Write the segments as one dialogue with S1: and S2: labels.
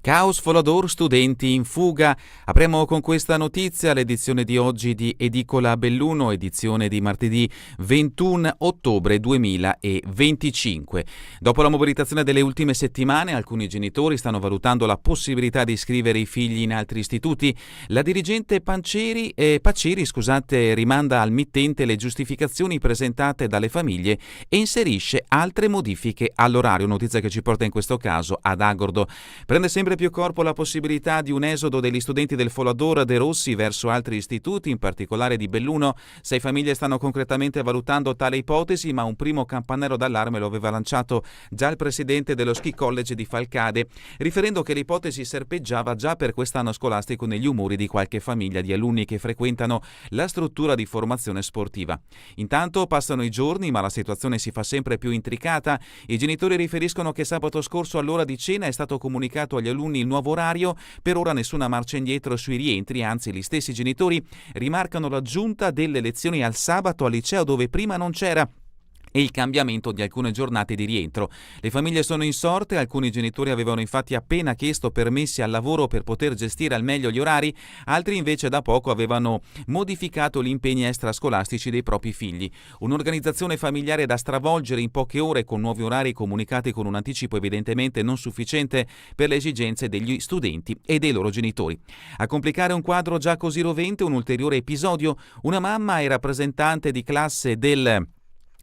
S1: Caos Folador, studenti in fuga. Apriamo con questa notizia l'edizione di oggi di Edicola Belluno, edizione di martedì 21 ottobre 2025. Dopo la mobilitazione delle ultime settimane, alcuni genitori stanno valutando la possibilità di iscrivere i figli in altri istituti. La dirigente Paceri, rimanda al mittente le giustificazioni presentate dalle famiglie e inserisce altre modifiche all'orario, notizia che ci porta in questo caso ad Agordo. Prende sempre più corpo la possibilità di un esodo degli studenti del Folador De Rossi verso altri istituti, in particolare di Belluno. 6 famiglie stanno concretamente valutando tale ipotesi, ma un primo campanello d'allarme lo aveva lanciato già il presidente dello Ski College di Falcade, riferendo che l'ipotesi serpeggiava già per quest'anno scolastico negli umori di qualche famiglia di alunni che frequentano la struttura di formazione sportiva. Intanto passano i giorni, ma la situazione si fa sempre più intricata. I genitori riferiscono che sabato scorso all'ora di cena è stato comunicato agli alunni il nuovo orario. Per ora nessuna marcia indietro sui rientri, anzi gli stessi genitori rimarcano l'aggiunta delle lezioni al sabato al liceo dove prima non c'era e il cambiamento di alcune giornate di rientro. Le famiglie sono insorte, alcuni genitori avevano infatti appena chiesto permessi al lavoro per poter gestire al meglio gli orari, altri invece da poco avevano modificato gli impegni extrascolastici dei propri figli. Un'organizzazione familiare da stravolgere in poche ore con nuovi orari comunicati con un anticipo evidentemente non sufficiente per le esigenze degli studenti e dei loro genitori. A complicare un quadro già così rovente un ulteriore episodio: una mamma e rappresentante di classe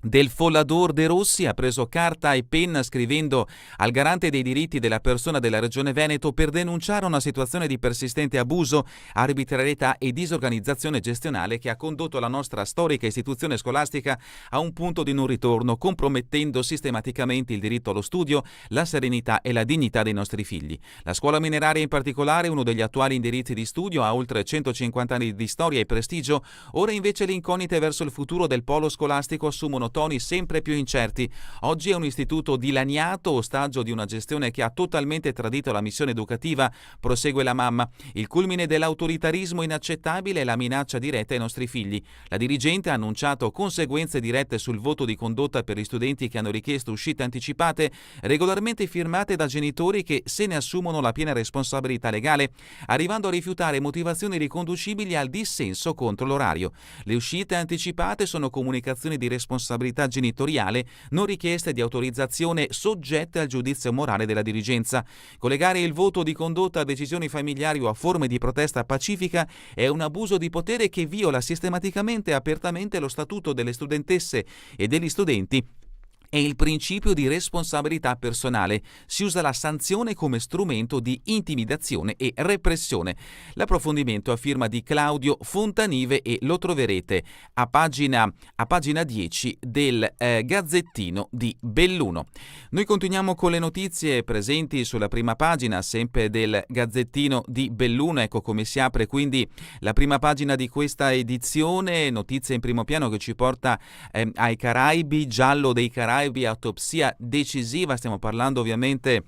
S1: del Folador De Rossi ha preso carta e penna scrivendo al garante dei diritti della persona della Regione Veneto per denunciare una situazione di persistente abuso, arbitrarietà e disorganizzazione gestionale che ha condotto la nostra storica istituzione scolastica a un punto di non ritorno, compromettendo sistematicamente il diritto allo studio, la serenità e la dignità dei nostri figli. La scuola mineraria in particolare, uno degli attuali indirizzi di studio, ha oltre 150 anni di storia e prestigio. Ora invece le incognite verso il futuro del polo scolastico assumono toni sempre più incerti. Oggi è un istituto dilaniato, ostaggio di una gestione che ha totalmente tradito la missione educativa, prosegue la mamma. Il culmine dell'autoritarismo inaccettabile è la minaccia diretta ai nostri figli. La dirigente ha annunciato conseguenze dirette sul voto di condotta per gli studenti che hanno richiesto uscite anticipate, regolarmente firmate da genitori che se ne assumono la piena responsabilità legale, arrivando a rifiutare motivazioni riconducibili al dissenso contro l'orario. Le uscite anticipate sono comunicazioni di responsabilità genitoriale, non richieste di autorizzazione soggette al giudizio morale della dirigenza. Collegare il voto di condotta a decisioni familiari o a forme di protesta pacifica è un abuso di potere che viola sistematicamente e apertamente lo statuto delle studentesse e degli studenti e il principio di responsabilità personale. Si usa la sanzione come strumento di intimidazione e repressione. L'approfondimento a firma di Claudio Fontanive e lo troverete a pagina 10 del Gazzettino di Belluno. Noi continuiamo con le notizie presenti sulla prima pagina, sempre del Gazzettino di Belluno. Ecco come si apre quindi la prima pagina di questa edizione, notizie in primo piano che ci porta ai Caraibi, giallo dei Caraibi, autopsia decisiva. Stiamo parlando ovviamente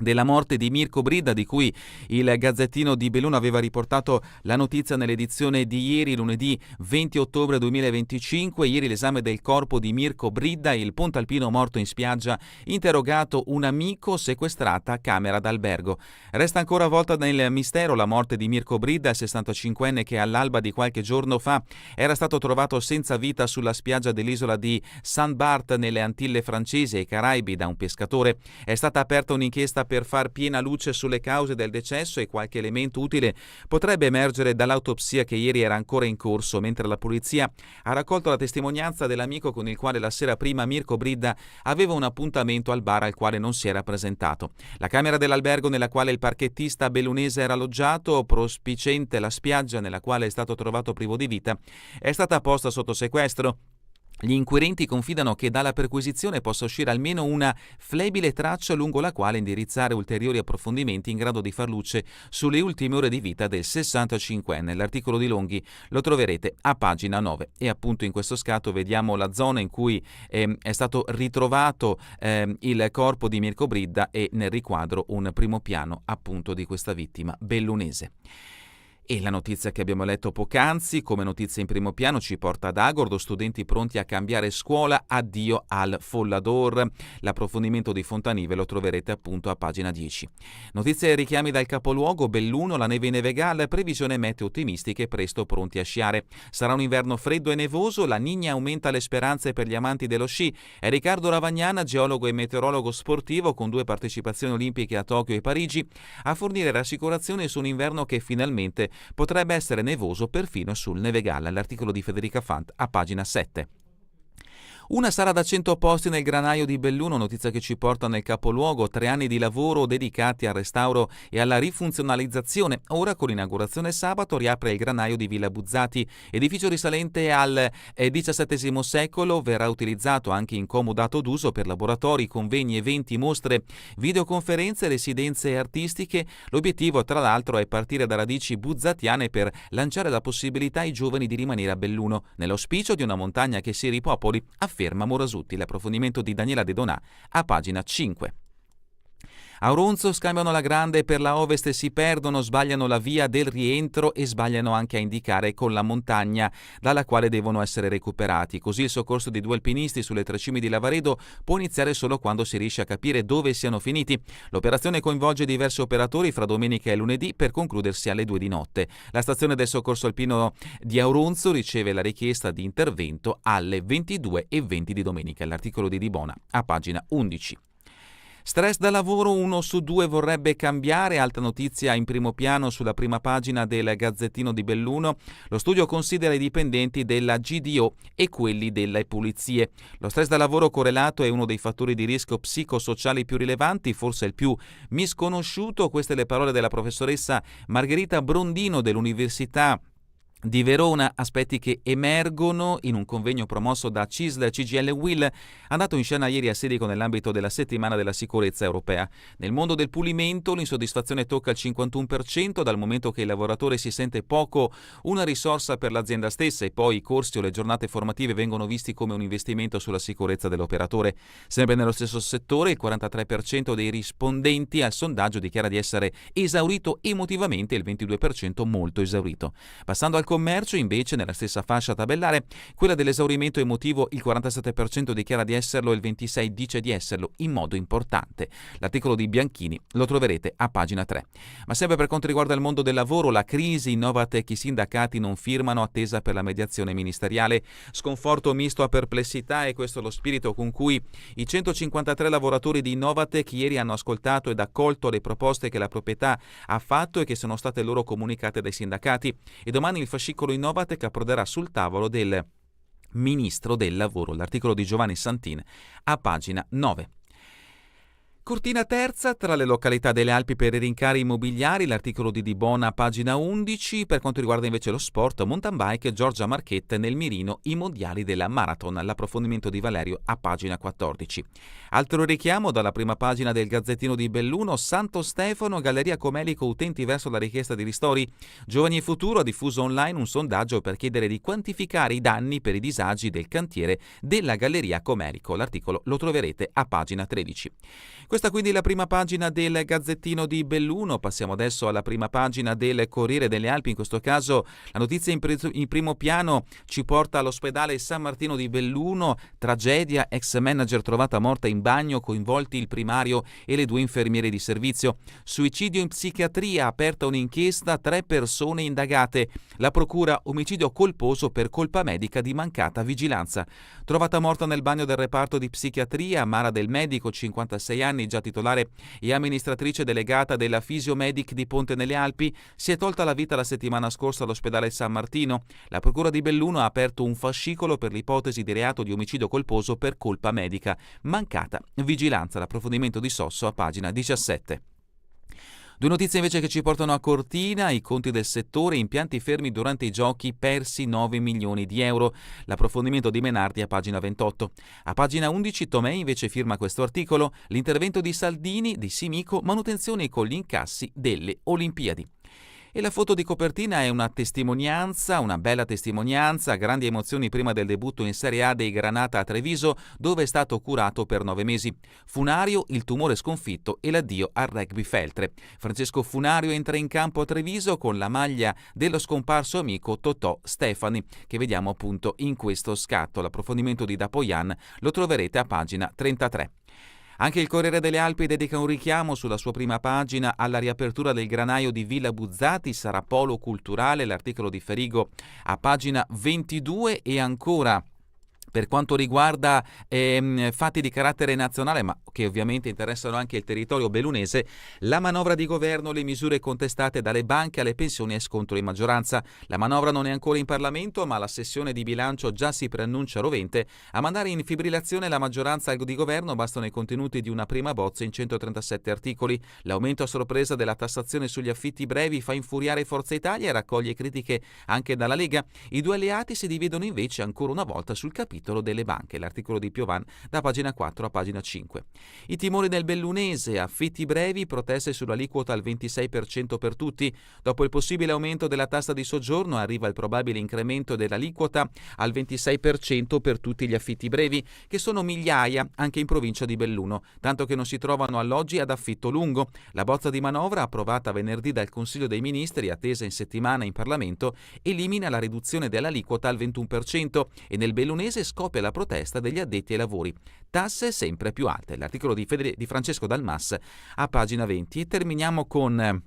S1: della morte di Mirko Bridda, di cui il Gazzettino di Belluno aveva riportato la notizia nell'edizione di ieri, lunedì 20 ottobre 2025. Ieri l'esame del corpo di Mirko Bridda, il pontalpino morto in spiaggia, interrogato un amico, sequestrata camera d'albergo. Resta ancora avvolta nel mistero la morte di Mirko Bridda, il 65enne che all'alba di qualche giorno fa era stato trovato senza vita sulla spiaggia dell'isola di Saint Barth nelle Antille francesi ai Caraibi da un pescatore. È stata aperta un'inchiesta per far piena luce sulle cause del decesso e qualche elemento utile potrebbe emergere dall'autopsia che ieri era ancora in corso, mentre la polizia ha raccolto la testimonianza dell'amico con il quale la sera prima Mirko Bridda aveva un appuntamento al bar al quale non si era presentato. La camera dell'albergo nella quale il parchettista bellunese era alloggiato, prospiciente la spiaggia nella quale è stato trovato privo di vita, è stata posta sotto sequestro. Gli inquirenti confidano che dalla perquisizione possa uscire almeno una flebile traccia lungo la quale indirizzare ulteriori approfondimenti in grado di far luce sulle ultime ore di vita del 65enne. L'articolo di Longhi lo troverete a pagina 9 e appunto in questo scatto vediamo la zona in cui è stato ritrovato il corpo di Mirko Bridda e nel riquadro un primo piano appunto di questa vittima bellunese. E la notizia che abbiamo letto poc'anzi, come notizia in primo piano, ci porta ad Agordo, studenti pronti a cambiare scuola, addio al Follador. L'approfondimento di Fontanive lo troverete appunto a pagina 10. Notizie e richiami dal capoluogo, Belluno, la neve in Nevegal, previsione meteo ottimistiche, presto pronti a sciare. Sarà un inverno freddo e nevoso, la Nigna aumenta le speranze per gli amanti dello sci. È Riccardo Ravagnana, geologo e meteorologo sportivo con 2 partecipazioni olimpiche a Tokyo e Parigi, a fornire rassicurazioni su un inverno che finalmente potrebbe essere nevoso perfino sul Nevegal. L'articolo di Federica Fant a pagina 7. Una sala da 100 posti nel granaio di Belluno, notizia che ci porta nel capoluogo, 3 anni di lavoro dedicati al restauro e alla rifunzionalizzazione. Ora con l'inaugurazione sabato riapre il granaio di Villa Buzzati, edificio risalente al XVII secolo, verrà utilizzato anche in comodato d'uso per laboratori, convegni, eventi, mostre, videoconferenze, residenze artistiche. L'obiettivo tra l'altro è partire da radici buzzatiane per lanciare la possibilità ai giovani di rimanere a Belluno, nell'auspicio di una montagna che si ripopoli, afferma Morasutti. L'approfondimento di Daniela De Donà a pagina 5. A Auronzo scambiano la grande per la Ovest e si perdono, sbagliano la via del rientro e sbagliano anche a indicare con la montagna dalla quale devono essere recuperati. Così il soccorso di 2 alpinisti sulle 3 cime di Lavaredo può iniziare solo quando si riesce a capire dove siano finiti. L'operazione coinvolge diversi operatori fra domenica e lunedì per concludersi alle 2 di notte. La stazione del soccorso alpino di Auronzo riceve la richiesta di intervento alle 22:20 di domenica. L'articolo di Dibona a pagina 11. Stress da lavoro, 1 su 2 vorrebbe cambiare, altra notizia in primo piano sulla prima pagina del Gazzettino di Belluno. Lo studio considera i dipendenti della GDO e quelli delle pulizie. Lo stress da lavoro correlato è uno dei fattori di rischio psicosociali più rilevanti, forse il più misconosciuto. Queste le parole della professoressa Margherita Brondino dell'Università di Verona, aspetti che emergono in un convegno promosso da CISL CGIL WIL, andato in scena ieri a Sedico nell'ambito della settimana della sicurezza europea. Nel mondo del pulimento l'insoddisfazione tocca il 51%, dal momento che il lavoratore si sente poco una risorsa per l'azienda stessa, e poi i corsi o le giornate formative vengono visti come un investimento sulla sicurezza dell'operatore. Sempre nello stesso settore, il 43% dei rispondenti al sondaggio dichiara di essere esaurito emotivamente e il 22% molto esaurito. Passando al commercio, invece, nella stessa fascia tabellare, quella dell'esaurimento emotivo, il 47% dichiara di esserlo e il 26% dice di esserlo in modo importante. L'articolo di Bianchini lo troverete a pagina 3. Ma sempre per quanto riguarda il mondo del lavoro, la crisi, Novatec, i sindacati non firmano, attesa per la mediazione ministeriale. Sconforto misto a perplessità, e questo è lo spirito con cui i 153 lavoratori di Novatec ieri hanno ascoltato ed accolto le proposte che la proprietà ha fatto e che sono state loro comunicate dai sindacati, e domani il fascicolo Innovatec approderà sul tavolo del Ministro del Lavoro. L'articolo di Giovanni Santin a pagina 9. Cortina terza, tra le località delle Alpi per i rincari immobiliari, l'articolo di Dibona a pagina 11. Per quanto riguarda invece lo sport, mountain bike, Giorgia Marchette nel mirino i mondiali della Marathon. L'approfondimento di Valerio a pagina 14. Altro richiamo dalla prima pagina del Gazzettino di Belluno, Santo Stefano, Galleria Comelico, utenti verso la richiesta di ristori. Giovani e Futuro ha diffuso online un sondaggio per chiedere di quantificare i danni per i disagi del cantiere della Galleria Comelico. L'articolo lo troverete a pagina 13. Questa quindi la prima pagina del Gazzettino di Belluno. Passiamo adesso alla prima pagina del Corriere delle Alpi. In questo caso la notizia in primo piano ci porta all'ospedale San Martino di Belluno. Tragedia, ex manager trovata morta in bagno, coinvolti il primario e le 2 infermiere di servizio. Suicidio in psichiatria, aperta un'inchiesta, 3 persone indagate. La procura, omicidio colposo per colpa medica di mancata vigilanza. Trovata morta nel bagno del reparto di psichiatria, Mara Del Medico, 56 anni, già titolare e amministratrice delegata della Fisiomedic di Ponte nelle Alpi, si è tolta la vita la settimana scorsa all'ospedale San Martino. La procura di Belluno ha aperto un fascicolo per l'ipotesi di reato di omicidio colposo per colpa medica, mancata vigilanza. L'approfondimento di Sosso a pagina 17. 2 notizie invece che ci portano a Cortina, i conti del settore, impianti fermi durante i giochi, persi 9 milioni di euro. L'approfondimento di Menardi a pagina 28. A pagina 11 Tomei invece firma questo articolo, l'intervento di Saldini, di Simico, manutenzione con gli incassi delle Olimpiadi. E la foto di copertina è una testimonianza, una bella testimonianza, grandi emozioni prima del debutto in Serie A dei Granata a Treviso, dove è stato curato per 9 mesi. Funario, il tumore sconfitto e l'addio al rugby Feltre. Francesco Funario entra in campo a Treviso con la maglia dello scomparso amico Totò Stefani, che vediamo appunto in questo scatto. L'approfondimento di Dapoian lo troverete a pagina 33. Anche il Corriere delle Alpi dedica un richiamo sulla sua prima pagina alla riapertura del granaio di Villa Buzzati, sarà polo culturale, l'articolo di Ferigo a pagina 22 e ancora. Per quanto riguarda fatti di carattere nazionale, ma che ovviamente interessano anche il territorio bellunese, la manovra di governo, le misure contestate dalle banche alle pensioni e scontro in maggioranza. La manovra non è ancora in Parlamento, ma la sessione di bilancio già si preannuncia rovente. A mandare in fibrillazione la maggioranza di governo bastano i contenuti di una prima bozza in 137 articoli. L'aumento a sorpresa della tassazione sugli affitti brevi fa infuriare Forza Italia e raccoglie critiche anche dalla Lega. I due alleati si dividono invece ancora una volta sul capitolo delle banche, l'articolo di Piovan da pagina 4 a pagina 5. I timori del bellunese, affitti brevi, proteste sull'aliquota al 26% per tutti. Dopo il possibile aumento della tassa di soggiorno arriva il probabile incremento dell'aliquota al 26% per tutti gli affitti brevi, che sono migliaia anche in provincia di Belluno, tanto che non si trovano alloggi ad affitto lungo. La bozza di manovra, approvata venerdì dal Consiglio dei Ministri, attesa in settimana in Parlamento, elimina la riduzione dell'aliquota al 21% e nel bellunese scoppia la protesta degli addetti ai lavori. Tasse sempre più alte. L'articolo di Francesco Dalmas a pagina 20. E terminiamo con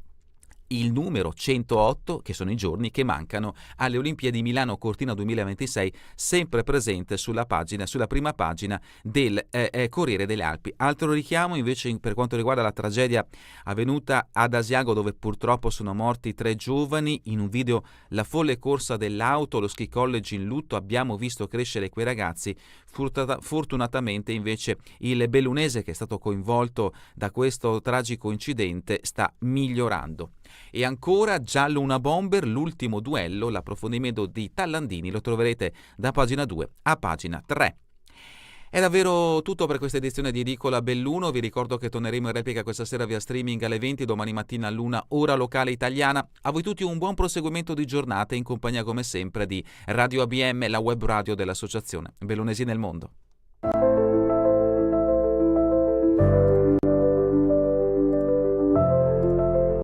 S1: il numero 108, che sono i giorni che mancano alle Olimpiadi Milano Cortina 2026, sempre presente sulla prima pagina del Corriere delle Alpi. Altro richiamo invece per quanto riguarda la tragedia avvenuta ad Asiago, dove purtroppo sono morti 3 giovani. In un video la folle corsa dell'auto, lo ski college in lutto, abbiamo visto crescere quei ragazzi. Fortunatamente invece il bellunese che è stato coinvolto da questo tragico incidente sta migliorando. E ancora giallo una bomber, l'ultimo duello, l'approfondimento di Tallandini lo troverete da pagina 2 a pagina 3. È davvero tutto per questa edizione di Edicola Belluno. Vi ricordo che torneremo in replica questa sera via streaming alle 20, domani mattina all'1 ora locale italiana. A voi tutti un buon proseguimento di giornata in compagnia come sempre di Radio ABM, la web radio dell'Associazione Bellunesi nel Mondo.